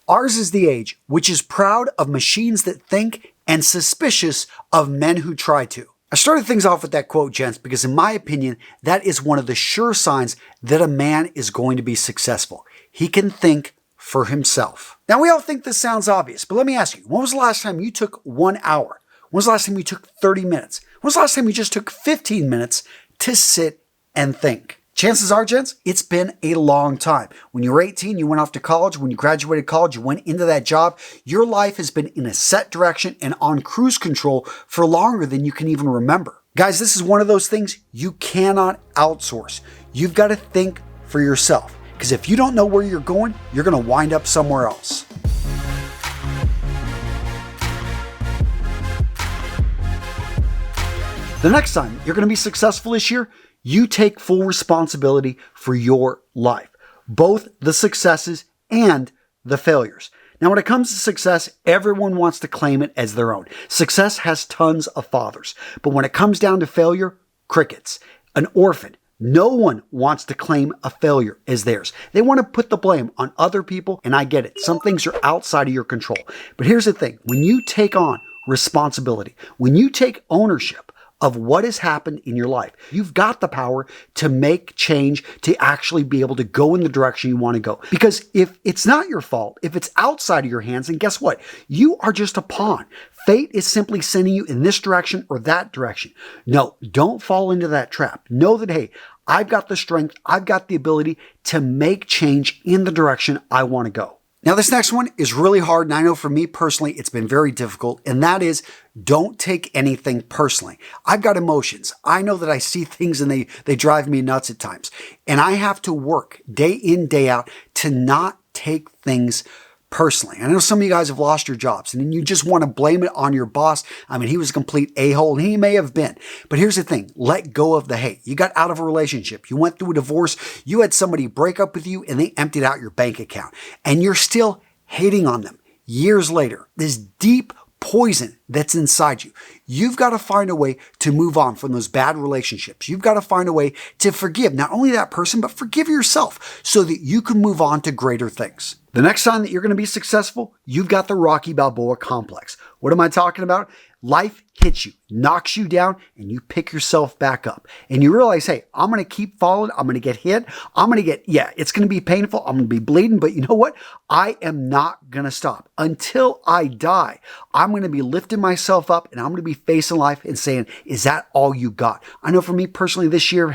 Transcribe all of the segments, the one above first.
Ours is the age which is proud of machines that think and suspicious of men who try to. I started things off with that quote, gents, because in my opinion, that is one of the sure signs that a man is going to be successful. He can think for himself. Now, we all think this sounds obvious, but let me ask you, when was the last time you took 1 hour? When was the last time you took 30 minutes? When was the last time you just took 15 minutes to sit and think? Chances are, gents, it's been a long time. When you were 18, you went off to college. When you graduated college, you went into that job. Your life has been in a set direction and on cruise control for longer than you can even remember. Guys, this is one of those things you cannot outsource. You've got to think for yourself, because if you don't know where you're going to wind up somewhere else. The next time you're going to be successful this year, you take full responsibility for your life, both the successes and the failures. Now, when it comes to success, everyone wants to claim it as their own. Success has tons of fathers, but when it comes down to failure, crickets, an orphan. No one wants to claim a failure as theirs. They want to put the blame on other people, and I get it. Some things are outside of your control. But here's the thing. When you take on responsibility, when you take ownership of what has happened in your life, you've got the power to make change, to actually be able to go in the direction you want to go. Because if it's not your fault, if it's outside of your hands, then guess what? You are just a pawn. Fate is simply sending you in this direction or that direction. No, don't fall into that trap. Know that, hey, I've got the strength, I've got the ability to make change in the direction I want to go. Now, this next one is really hard, and I know for me personally, it's been very difficult, and that is don't take anything personally. I've got emotions. I know that I see things and they drive me nuts at times, and I have to work day in, day out to not take things personally. I know some of you guys have lost your jobs and then you just want to blame it on your boss. I mean, he was a complete a-hole, and he may have been. But here's the thing. Let go of the hate. You got out of a relationship. You went through a divorce. You had somebody break up with you and they emptied out your bank account. And you're still hating on them years later. This deep poison that's inside you. You've got to find a way to move on from those bad relationships. You've got to find a way to forgive not only that person, but forgive yourself so that you can move on to greater things. The next time that you're going to be successful, you've got the Rocky Balboa complex. What am I talking about? Life hits you, knocks you down, and you pick yourself back up. And you realize, hey, I'm going to keep falling. I'm going to get hit. It's going to be painful. I'm going to be bleeding. But you know what? I am not going to stop. Until I die, I'm going to be lifting myself up and I'm going to be facing life and saying, is that all you got? I know for me personally, this year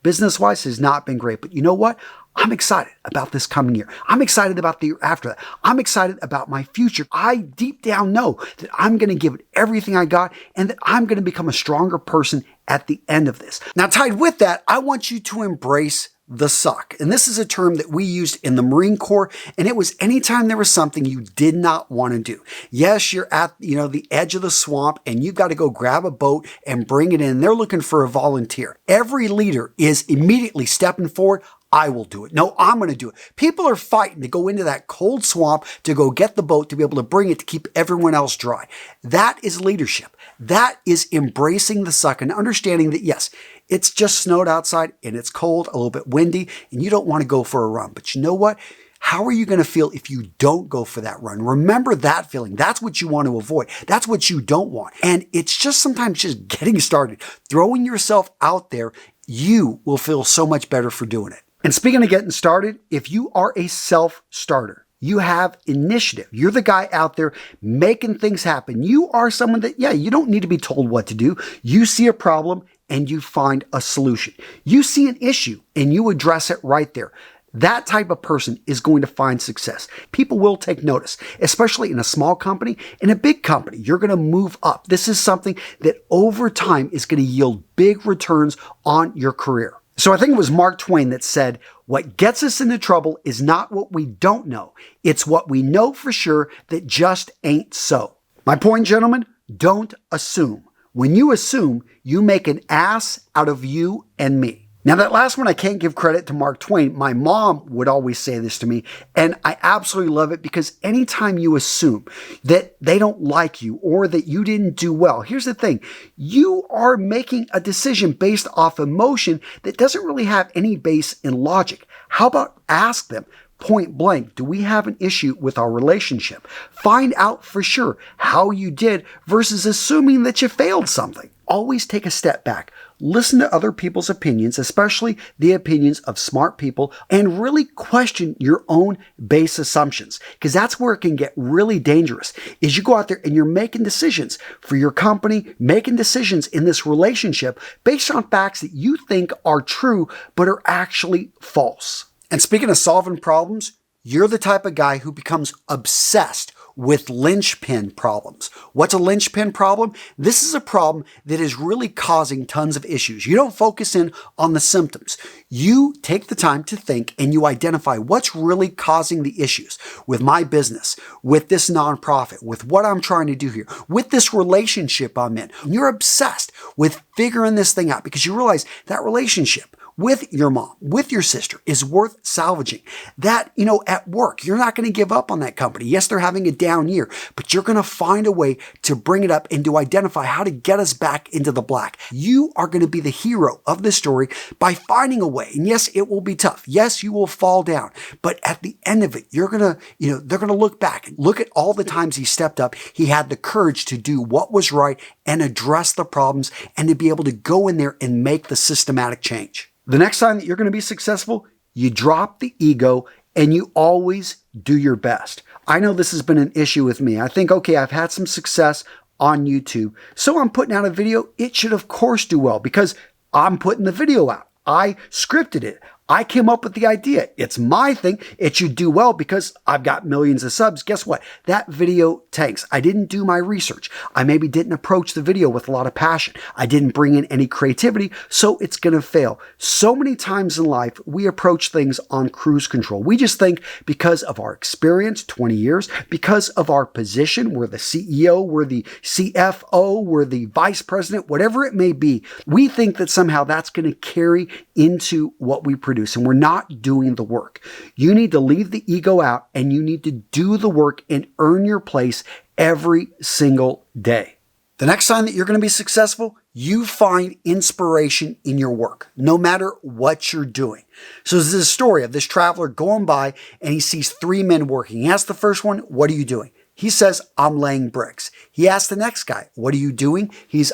business-wise has not been great. But you know what? I'm excited about this coming year. I'm excited about the year after that. I'm excited about my future. I deep down know that I'm going to give it everything I got and that I'm going to become a stronger person at the end of this. Now, tied with that, I want you to embrace the suck. And this is a term that we used in the Marine Corps, and it was anytime there was something you did not want to do. Yes, you're at the edge of the swamp and you've got to go grab a boat and bring it in. They're looking for a volunteer. Every leader is immediately stepping forward. I will do it. No, I'm going to do it. People are fighting to go into that cold swamp to go get the boat to be able to bring it to keep everyone else dry. That is leadership. That is embracing the suck and understanding that, yes, it's just snowed outside and it's cold, a little bit windy, and you don't want to go for a run. But you know what? How are you going to feel if you don't go for that run? Remember that feeling. That's what you want to avoid. That's what you don't want. And it's just sometimes just getting started, throwing yourself out there. You will feel so much better for doing it. And speaking of getting started, if you are a self-starter, you have initiative. You're the guy out there making things happen. You are someone that, you don't need to be told what to do. You see a problem and you find a solution. You see an issue and you address it right there. That type of person is going to find success. People will take notice, especially in a small company. In a big company, you're going to move up. This is something that over time is going to yield big returns on your career. So I think it was Mark Twain that said, what gets us into trouble is not what we don't know. It's what we know for sure that just ain't so. My point, gentlemen, don't assume. When you assume, you make an ass out of you and me. Now, that last one, I can't give credit to Mark Twain. My mom would always say this to me, and I absolutely love it because anytime you assume that they don't like you or that you didn't do well, here's the thing. You are making a decision based off emotion that doesn't really have any base in logic. How about ask them? point blank, do we have an issue with our relationship? Find out for sure how you did versus assuming that you failed something. Always take a step back. Listen to other people's opinions, especially the opinions of smart people, and really question your own base assumptions, because that's where it can get really dangerous, is you go out there and you're making decisions for your company, making decisions in this relationship based on facts that you think are true, but are actually false. And speaking of solving problems, you're the type of guy who becomes obsessed with linchpin problems. What's a linchpin problem? This is a problem that is really causing tons of issues. You don't focus in on the symptoms. You take the time to think and you identify what's really causing the issues with my business, with this nonprofit, with what I'm trying to do here, with this relationship I'm in. And you're obsessed with figuring this thing out because you realize that relationship with your mom, with your sister is worth salvaging. That, at work, you're not going to give up on that company. Yes, they're having a down year, but you're going to find a way to bring it up and to identify how to get us back into the black. You are going to be the hero of the story by finding a way. And yes, it will be tough. Yes, you will fall down, but at the end of it, you're going to, they're going to look back and look at all the times he stepped up. He had the courage to do what was right and address the problems and to be able to go in there and make the systematic change. The next time that you're going to be successful, you drop the ego and you always do your best. I know this has been an issue with me. I think, okay, I've had some success on YouTube, so I'm putting out a video. It should, of course, do well because I'm putting the video out. I scripted it. I came up with the idea. It's my thing. It should do well because I've got millions of subs. Guess what? That video tanks. I didn't do my research. I maybe didn't approach the video with a lot of passion. I didn't bring in any creativity, so it's going to fail. So many times in life, we approach things on cruise control. We just think because of our experience, 20 years, because of our position, we're the CEO, we're the CFO, we're the vice president, whatever it may be, we think that somehow that's going to carry into what we produce. And we're not doing the work. You need to leave the ego out and you need to do the work and earn your place every single day. The next time that you're going to be successful, you find inspiration in your work, no matter what you're doing. So this is a story of this traveler going by and he sees 3 men working. He asks the first one, "What are you doing?" He says, "I'm laying bricks." He asks the next guy, "What are you doing?"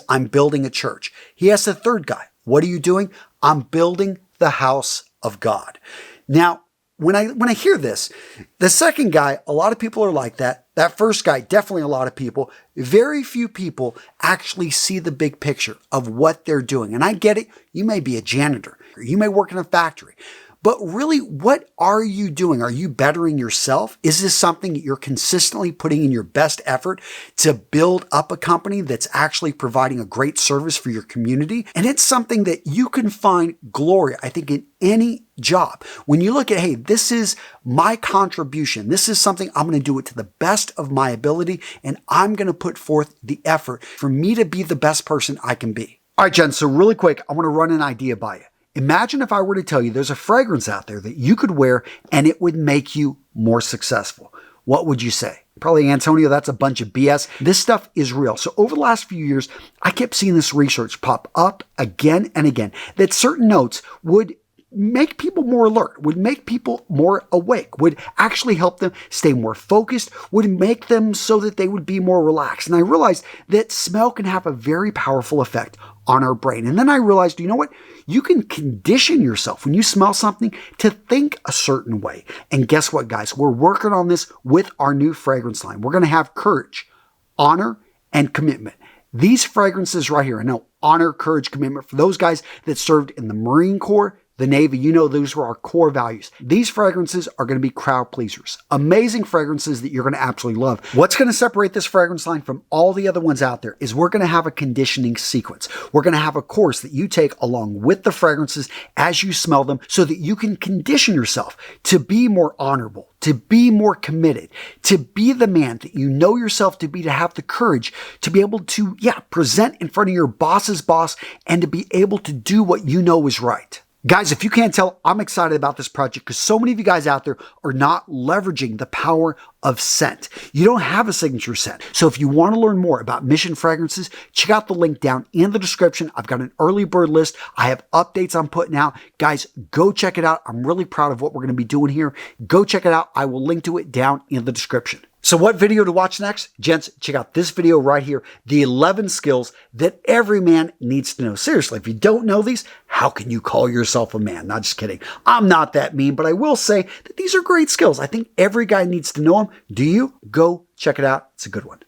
"I'm building a church." He asks the third guy, "What are you doing?" "I'm building the house of God." Now, when I hear this, the second guy, a lot of people are like that. That first guy, definitely a lot of people. Very few people actually see the big picture of what they're doing. And I get it. You may be a janitor. Or you may work in a factory. But really, what are you doing? Are you bettering yourself? Is this something that you're consistently putting in your best effort to build up a company that's actually providing a great service for your community? And it's something that you can find glory, I think, in any job. When you look at, hey, this is my contribution. This is something I'm going to do it to the best of my ability, and I'm going to put forth the effort for me to be the best person I can be. All right, Jen, so really quick, I want to run an idea by you. Imagine if I were to tell you there's a fragrance out there that you could wear and it would make you more successful. What would you say? Probably, Antonio, that's a bunch of BS. This stuff is real. So over the last few years, I kept seeing this research pop up again and again that certain notes would make people more alert, would make people more awake, would actually help them stay more focused, would make them so that they would be more relaxed. And I realized that smell can have a very powerful effect on our brain. And then I realized, you know what? You can condition yourself when you smell something to think a certain way. And guess what, guys? We're working on this with our new fragrance line. We're going to have courage, honor, and commitment. These fragrances right here, I know honor, courage, commitment for those guys that served in the Marine Corps, the Navy, those were our core values. These fragrances are going to be crowd pleasers. Amazing fragrances that you're going to absolutely love. What's going to separate this fragrance line from all the other ones out there is we're going to have a conditioning sequence. We're going to have a course that you take along with the fragrances as you smell them so that you can condition yourself to be more honorable, to be more committed, to be the man that you know yourself to be, to have the courage to be able to, present in front of your boss's boss and to be able to do what you know is right. Guys, if you can't tell, I'm excited about this project because so many of you guys out there are not leveraging the power of scent. You don't have a signature scent. So if you want to learn more about Mission Fragrances, check out the link down in the description. I've got an early bird list. I have updates I'm putting out. Guys, go check it out. I'm really proud of what we're going to be doing here. Go check it out. I will link to it down in the description. So what video to watch next? Gents, check out this video right here, the 11 skills that every man needs to know. Seriously, if you don't know these, how can you call yourself a man? Not just kidding. I'm not that mean, but I will say that these are great skills. I think every guy needs to know them. Do you? Go check it out. It's a good one.